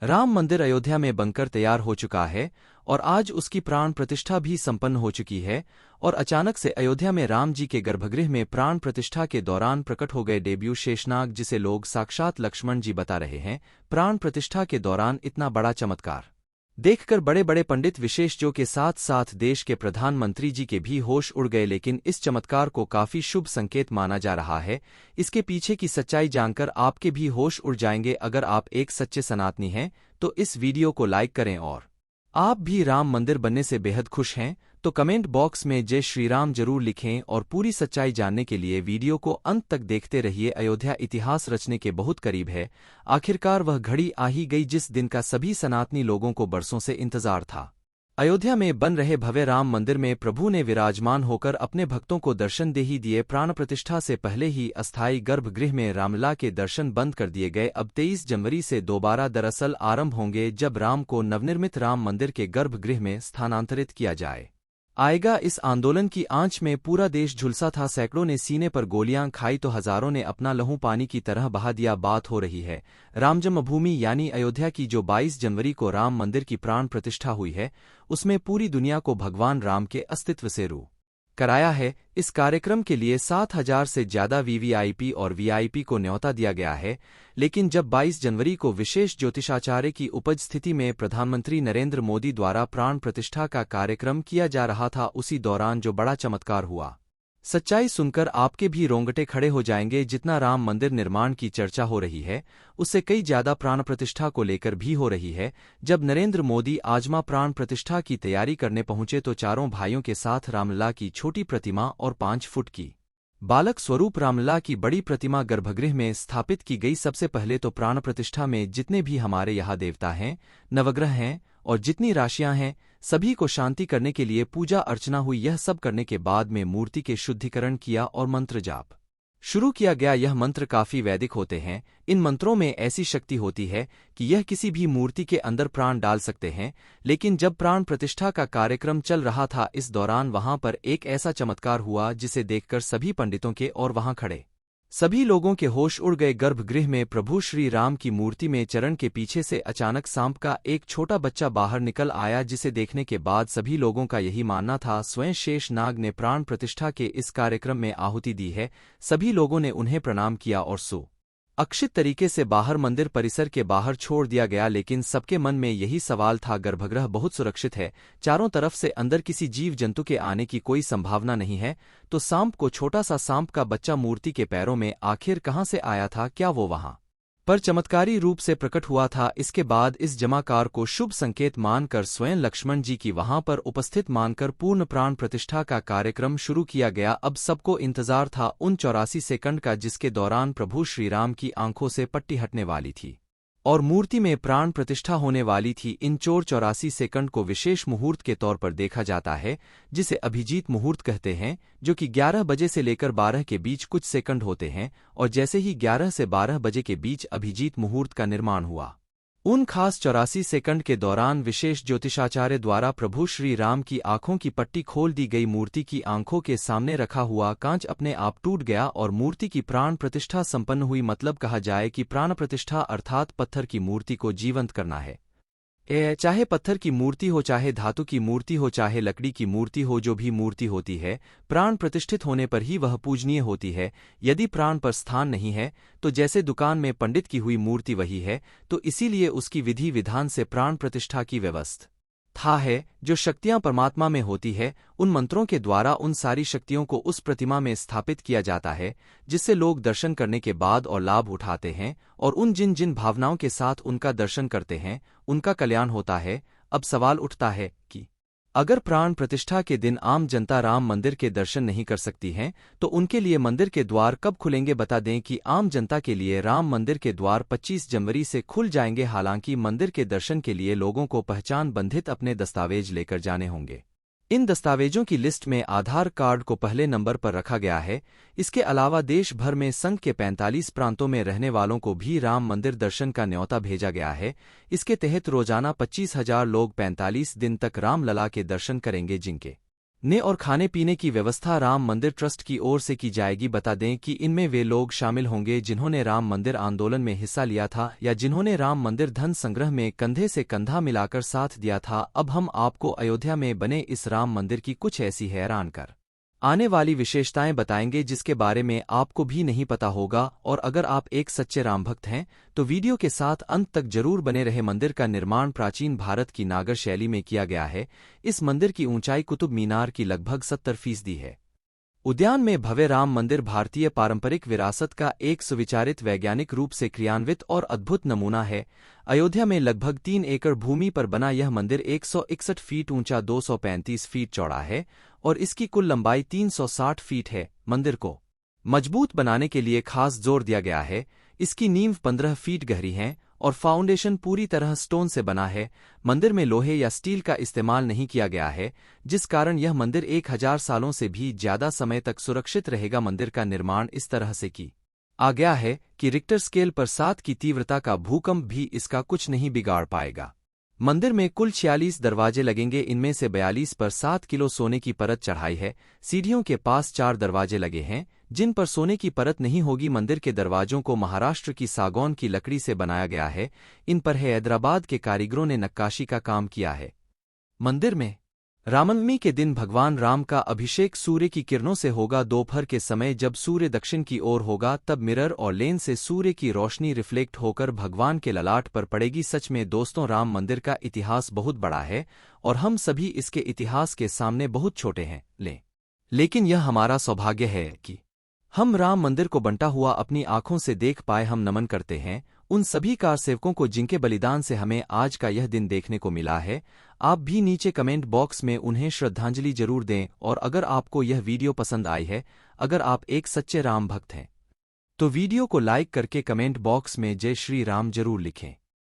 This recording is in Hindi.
राम मंदिर अयोध्या में बनकर तैयार हो चुका है और आज उसकी प्राण प्रतिष्ठा भी संपन्न हो चुकी है। और अचानक से अयोध्या में राम जी के गर्भगृह में प्राण प्रतिष्ठा के दौरान प्रकट हो गए डेब्यू शेषनाग, जिसे लोग साक्षात लक्ष्मण जी बता रहे हैं। प्राण प्रतिष्ठा के दौरान इतना बड़ा चमत्कार देखकर बड़े बड़े पंडित विशेषज्ञों के साथ साथ देश के प्रधानमंत्री जी के भी होश उड़ गए, लेकिन इस चमत्कार को काफी शुभ संकेत माना जा रहा है। इसके पीछे की सच्चाई जानकर आपके भी होश उड़ जाएंगे। अगर आप एक सच्चे सनातनी हैं तो इस वीडियो को लाइक करें, और आप भी राम मंदिर बनने से बेहद खुश हैं तो कमेंट बॉक्स में जय श्री राम जरूर लिखें। और पूरी सच्चाई जानने के लिए वीडियो को अंत तक देखते रहिए। अयोध्या इतिहास रचने के बहुत करीब है। आखिरकार वह घड़ी आ ही गई जिस दिन का सभी सनातनी लोगों को बरसों से इंतजार था। अयोध्या में बन रहे भव्य राम मंदिर में प्रभु ने विराजमान होकर अपने भक्तों को दर्शन दे ही दिए। प्राण प्रतिष्ठा से पहले ही अस्थायी गर्भगृह में रामलला के दर्शन बंद कर दिए गए। अब 23 जनवरी से दोबारा दरअसल आरंभ होंगे, जब राम को नवनिर्मित राम मंदिर के गर्भगृह में स्थानांतरित किया जाए आएगा। इस आंदोलन की आंच में पूरा देश झुलसा था। सैकड़ों ने सीने पर गोलियां खाई तो हजारों ने अपना लहू पानी की तरह बहा दिया। बात हो रही है राम जन्मभूमि यानी अयोध्या की, जो 22 जनवरी को राम मंदिर की प्राण प्रतिष्ठा हुई है। उसमें पूरी दुनिया को भगवान राम के अस्तित्व से रू कराया है। इस कार्यक्रम के लिए 7,000 से ज्यादा वीवीआईपी और वीआईपी को न्योता दिया गया है। लेकिन जब 22 जनवरी को विशेष ज्योतिषाचार्य की उपस्थिति में प्रधानमंत्री नरेंद्र मोदी द्वारा प्राण प्रतिष्ठा का कार्यक्रम किया जा रहा था, उसी दौरान जो बड़ा चमत्कार हुआ, सच्चाई सुनकर आपके भी रोंगटे खड़े हो जाएंगे। जितना राम मंदिर निर्माण की चर्चा हो रही है, उससे कई ज्यादा प्राण प्रतिष्ठा को लेकर भी हो रही है। जब नरेंद्र मोदी आजमा प्राण प्रतिष्ठा की तैयारी करने पहुंचे तो चारों भाइयों के साथ रामलला की छोटी प्रतिमा और 5 फुट की बालक स्वरूप रामलला की बड़ी प्रतिमा गर्भगृह में स्थापित की गई। सबसे पहले तो प्राण प्रतिष्ठा में जितने भी हमारे यहाँ देवता हैं, नवग्रह हैं और जितनी राशियां हैं, सभी को शांति करने के लिए पूजा अर्चना हुई। यह सब करने के बाद में मूर्ति के शुद्धिकरण किया और मंत्र जाप शुरू किया गया। यह मंत्र काफी वैदिक होते हैं। इन मंत्रों में ऐसी शक्ति होती है कि यह किसी भी मूर्ति के अंदर प्राण डाल सकते हैं। लेकिन जब प्राण प्रतिष्ठा का कार्यक्रम चल रहा था, इस दौरान वहां पर एक ऐसा चमत्कार हुआ जिसे देखकर सभी पंडितों के और वहां खड़े सभी लोगों के होश उड़ गए। गर्भगृह में प्रभु श्री राम की मूर्ति में चरण के पीछे से अचानक सांप का एक छोटा बच्चा बाहर निकल आया, जिसे देखने के बाद सभी लोगों का यही मानना था स्वयं शेष नाग ने प्राण प्रतिष्ठा के इस कार्यक्रम में आहुति दी है। सभी लोगों ने उन्हें प्रणाम किया और अक्षित तरीके से बाहर मंदिर परिसर के बाहर छोड़ दिया गया। लेकिन सबके मन में यही सवाल था, गर्भगृह बहुत सुरक्षित है, चारों तरफ से अंदर किसी जीव जंतु के आने की कोई संभावना नहीं है, तो सांप को छोटा सा सांप का बच्चा मूर्ति के पैरों में आखिर कहां से आया था? क्या वो वहां पर चमत्कारी रूप से प्रकट हुआ था? इसके बाद इस जमाकार को शुभ संकेत मानकर स्वयं लक्ष्मण जी की वहां पर उपस्थित मानकर पूर्ण प्राण प्रतिष्ठा का कार्यक्रम शुरू किया गया। अब सबको इंतजार था उन 84 सेकंड का, जिसके दौरान प्रभु श्रीराम की आंखों से पट्टी हटने वाली थी और मूर्ति में प्राण प्रतिष्ठा होने वाली थी। इन 84 सेकंड को विशेष मुहूर्त के तौर पर देखा जाता है, जिसे अभिजीत मुहूर्त कहते हैं, जो कि 11 बजे से लेकर 12 के बीच कुछ सेकंड होते हैं। और जैसे ही 11 से 12 बजे के बीच अभिजीत मुहूर्त का निर्माण हुआ, उन खास 84 सेकंड के दौरान विशेष ज्योतिषाचार्य द्वारा प्रभु श्री राम की आंखों की पट्टी खोल दी गई। मूर्ति की आंखों के सामने रखा हुआ कांच अपने आप टूट गया और मूर्ति की प्राण प्रतिष्ठा संपन्न हुई। मतलब कहा जाए कि प्राण प्रतिष्ठा अर्थात पत्थर की मूर्ति को जीवंत करना है। चाहे पत्थर की मूर्ति हो, चाहे धातु की मूर्ति हो, चाहे लकड़ी की मूर्ति हो, जो भी मूर्ति होती है, प्राण प्रतिष्ठित होने पर ही वह पूजनीय होती है। यदि प्राण पर स्थान नहीं है तो जैसे दुकान में पंडित की हुई मूर्ति वही है, तो इसीलिए उसकी विधि विधान से प्राण प्रतिष्ठा की व्यवस्था है। जो शक्तियां परमात्मा में होती है, उन मंत्रों के द्वारा उन सारी शक्तियों को उस प्रतिमा में स्थापित किया जाता है, जिससे लोग दर्शन करने के बाद और लाभ उठाते हैं और उन जिन जिन भावनाओं के साथ उनका दर्शन करते हैं, उनका कल्याण होता है। अब सवाल उठता है कि अगर प्राण प्रतिष्ठा के दिन आम जनता राम मंदिर के दर्शन नहीं कर सकती है, तो उनके लिए मंदिर के द्वार कब खुलेंगे? बता दें कि आम जनता के लिए राम मंदिर के द्वार 25 जनवरी से खुल जाएंगे। हालांकि मंदिर के दर्शन के लिए लोगों को पहचान बंधित अपने दस्तावेज लेकर जाने होंगे। इन दस्तावेजों की लिस्ट में आधार कार्ड को पहले नंबर पर रखा गया है। इसके अलावा देश भर में संघ के 45 प्रांतों में रहने वालों को भी राम मंदिर दर्शन का न्योता भेजा गया है। इसके तहत रोजाना 25,000 लोग 45 दिन तक रामलला के दर्शन करेंगे, जिनके ने और खाने पीने की व्यवस्था राम मंदिर ट्रस्ट की ओर से की जाएगी। बता दें कि इनमें वे लोग शामिल होंगे जिन्होंने राम मंदिर आंदोलन में हिस्सा लिया था या जिन्होंने राम मंदिर धन संग्रह में कंधे से कंधा मिलाकर साथ दिया था। अब हम आपको अयोध्या में बने इस राम मंदिर की कुछ ऐसी हैरान कर आने वाली विशेषताएं बताएंगे जिसके बारे में आपको भी नहीं पता होगा। और अगर आप एक सच्चे राम भक्त हैं तो वीडियो के साथ अंत तक जरूर बने रहे। मंदिर का निर्माण प्राचीन भारत की नागर शैली में किया गया है। इस मंदिर की ऊंचाई कुतुब मीनार की लगभग 70% है। उद्यान में भव्य राम मंदिर भारतीय पारंपरिक विरासत का एक सुविचारित वैज्ञानिक रूप से क्रियान्वित और अद्भुत नमूना है। अयोध्या में लगभग 3 एकड़ भूमि पर बना यह मंदिर 161 फीट ऊंचा, 235 फीट चौड़ा है और इसकी कुल लंबाई 360 फीट है। मंदिर को मजबूत बनाने के लिए खास जोर दिया गया है। इसकी नींव 15 फीट गहरी है और फाउंडेशन पूरी तरह स्टोन से बना है। मंदिर में लोहे या स्टील का इस्तेमाल नहीं किया गया है, जिस कारण यह मंदिर 1000 सालों से भी ज्यादा समय तक सुरक्षित रहेगा। मंदिर का निर्माण इस तरह से किया गया है कि रिक्टर स्केल पर 7 की तीव्रता का भूकंप भी इसका कुछ नहीं बिगाड़ पाएगा। मंदिर में कुल 46 दरवाजे लगेंगे, इनमें से 42 पर 7 किलो सोने की परत चढ़ाई है। सीढ़ियों के पास 4 दरवाजे लगे हैं जिन पर सोने की परत नहीं होगी। मंदिर के दरवाजों को महाराष्ट्र की सागौन की लकड़ी से बनाया गया है। इन पर हैदराबाद के कारीगरों ने नक्काशी का काम किया है। मंदिर में रामनवमी के दिन भगवान राम का अभिषेक सूर्य की किरणों से होगा। दोपहर के समय जब सूर्य दक्षिण की ओर होगा तब मिरर और लेंस से सूर्य की रोशनी रिफ्लेक्ट होकर भगवान के ललाट पर पड़ेगी। सच में दोस्तों, राम मंदिर का इतिहास बहुत बड़ा है और हम सभी इसके इतिहास के सामने बहुत छोटे हैं। लेकिन यह हमारा सौभाग्य है कि हम राम मंदिर को बनता हुआ अपनी आंखों से देख पाए। हम नमन करते हैं उन सभी कारसेवकों को जिनके बलिदान से हमें आज का यह दिन देखने को मिला है। आप भी नीचे कमेंट बॉक्स में उन्हें श्रद्धांजलि जरूर दें। और अगर आपको यह वीडियो पसंद आई है, अगर आप एक सच्चे राम भक्त हैं, तो वीडियो को लाइक करके कमेंट बॉक्स में जय श्री राम जरूर लिखें।